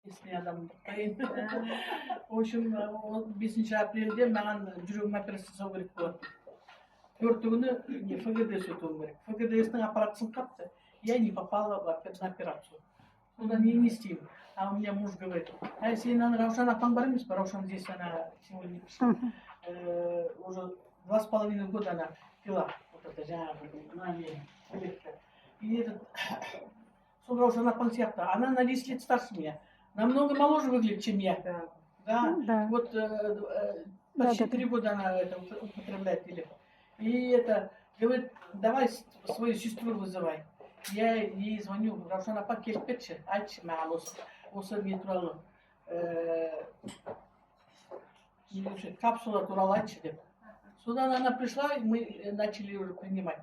Есіне адамды қайын. В общем, 5 апрельде маған жүрегім операция жасау керек болады. 4 күні ФГДС өтуім керек. ФГДСнің аппараты сынып қапты. Я не попала на операцию. Одан не істеймін? А у меня муж говорит, сен Раушан апаң бар емес па? Раушан здесь она сегодня пришла. Уже 2,5 года она пила вот это жаңағы и этот сол Раушан апаң сияқты. Она на 10 лет старше меня. Намного моложе выглядит, чем я. Да. Вот почти 3 года она это употребляет телефон. И это говорит, давай свою сестру вызывай. Я ей звоню, Раушан апа келіп кетші, айтшы маған осы не туралы капсула туралы айтшы деп. Содан она пришла, и мы начали уже принимать.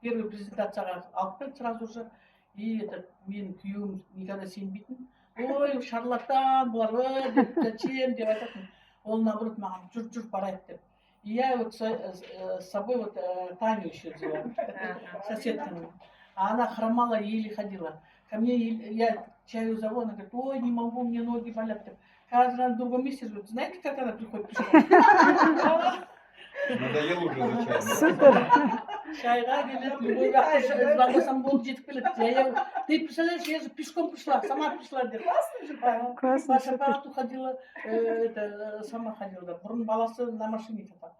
Первую презентацияға алып келді сразу же. И это менің күйеуім никогда сенбейтін. Ой, шарлатан, бұлар, зачем деп айтатын. Ол наоборот маған жүр барайық деп. И я вот с собой вот Таню еще взяла, соседку. А она хромала, еле ходила. Ко мне я чаю зову, она говорит, ой, не могу, мне ноги болят. Каждый раз в другом месте живет. Знаете, как она приходит пешком? Надоело уже за чаем. Супер. Чайға келеді, любой жақты звондасам болды жетіп келеді. Ты представляешь, я же пешком пришла, сама пришла деп. Классно, По аппарату ходила, сама ходила. Бұрын баласы на машине катады.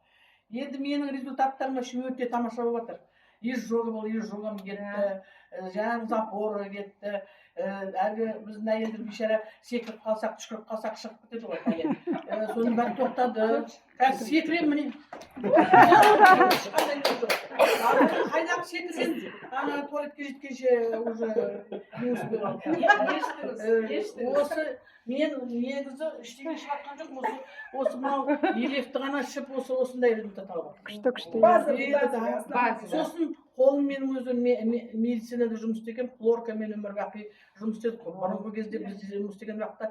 Енді менің результаттарым өте тамаша болып жатыр. Изжогым кетті, жаңағы запоры кетті. Әлгі біздің әйелдер бейшара секіріп қалсақ, түшкіріп қалсақ шығып кетеді ғой әйел. Соның бәрі тоқтады. Қазір секірем міне. Қайдағы секірген, ана туалетке жеткенше уже не успел. Осы мен негізі іштеген шатқан жоқпын. Осы мынау елефті ғана ішіп осындай результат алып. Күшті. Сосын қолым менің өзім медицинада жұмыс істеген, хлоркамен өмір бақи жұмыс істедік қой. Бұрынғы кезде біз жұмыс істеген уақытта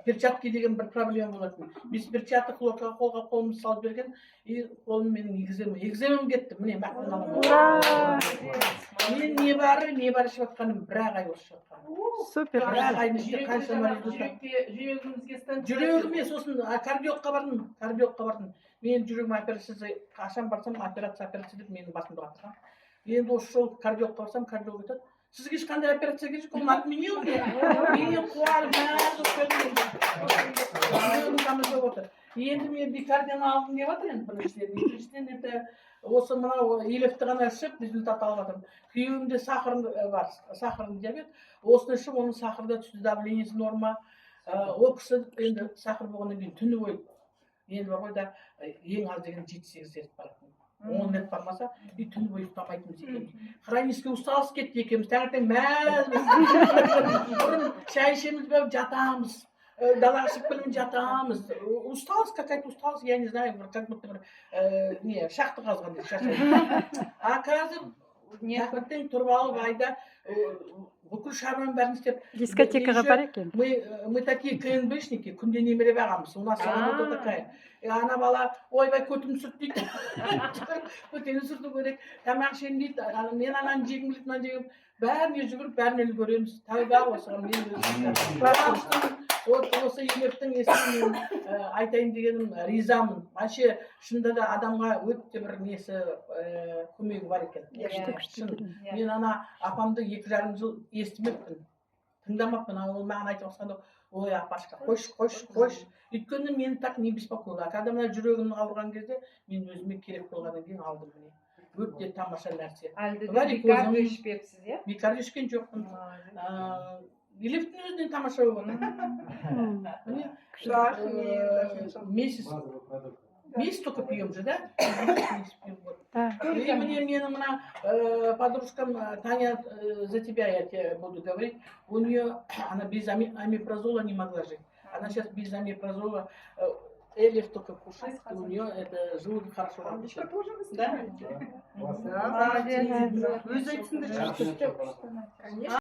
перчатки деген бір проблема болатын. Біз перчатка хлоркаға қолымыз салып берген, и қолым менің экземем кетті. Міне мақтан аламын. Мен не бары ішіп жатқаным бір ай осы жатқаным. Супер. Бір айдың ішінде қаншама результат. Жүрегіме сосын кардиологқа бардым. Мен жүрегім операциясы қашан барсам операция деп менің басымды қатырған. Енді осы жол кардиологқа барсам, кардиолог айтады, сізге ешқандай операция керек жоқ, оны отменил де. Мен қуарып, енді мен бикардияны алдым деп жатыр енді біріншіден. Екіншіден осы мынау елефті ғана ішіп результат алып жатырмын. Күйеуімде сахарым бар, сахарный диабет. Осыны ішіп, оның сахарда түсті, давлениесі норма. Ол кісі енді сахар болғаннан кейін түні бойы енді бар ғой да ең аз деген 7-8 рет баратын. 10 рет бармаса, и түні бойы ұйықтамайтынбыз екенбіз. Хронический усталость кетті екенбіз. Таңертең мәзбіз. Бұрын шай ішеміз бе жатамыз. Далаға шығып келемін жатамыз. Усталость, какая-то усталость, я не знаю, как будто бір шақты қазғандай шашайды. А қазір таңертең тұрып алып айда бүкіл шаруаның бәрін істеп. Дискотекаға бар екен. Мы такие КНБшники, күнде немере бағамыз. У нас работа такая. Ана бала, ойбай көтім сүрт дейді. Көтені сүрту керек. Тамақ ішейін дейді. Мен ананы жегім келеді, мынаны жегім. Бәріне жүгіріп, бәріне үлгереміз. Тәуба осыған мен осы елефтің есімін айтайын дегенім ризамын. Вообще шынында да адамға өте бір несі көмегі бар екен. Мен ана апамды 2,5 жыл естімеппін, тыңдамаппын. Ол маған айтып отқанда, ой апашка, қойш. Өйткені мені так не беспокоило. Когда мына жүрегім ауырған кезде, мен өзіме керек болғаннан кейін алдым міне. Өте тамаша нәрсе. Бикардио ішпепсіз, е? Бикардио ішкен жоқпын. Елефтің өзінен тамаша болған. Месяц только пьем же, да? И мне мына подружкам, Таня, за тебя я тебе буду говорить, у нее, она без амипрозола не могла жить. Она сейчас без амипрозола, элев только кушает, и у нее это желудок хорошо работает. Да? Да.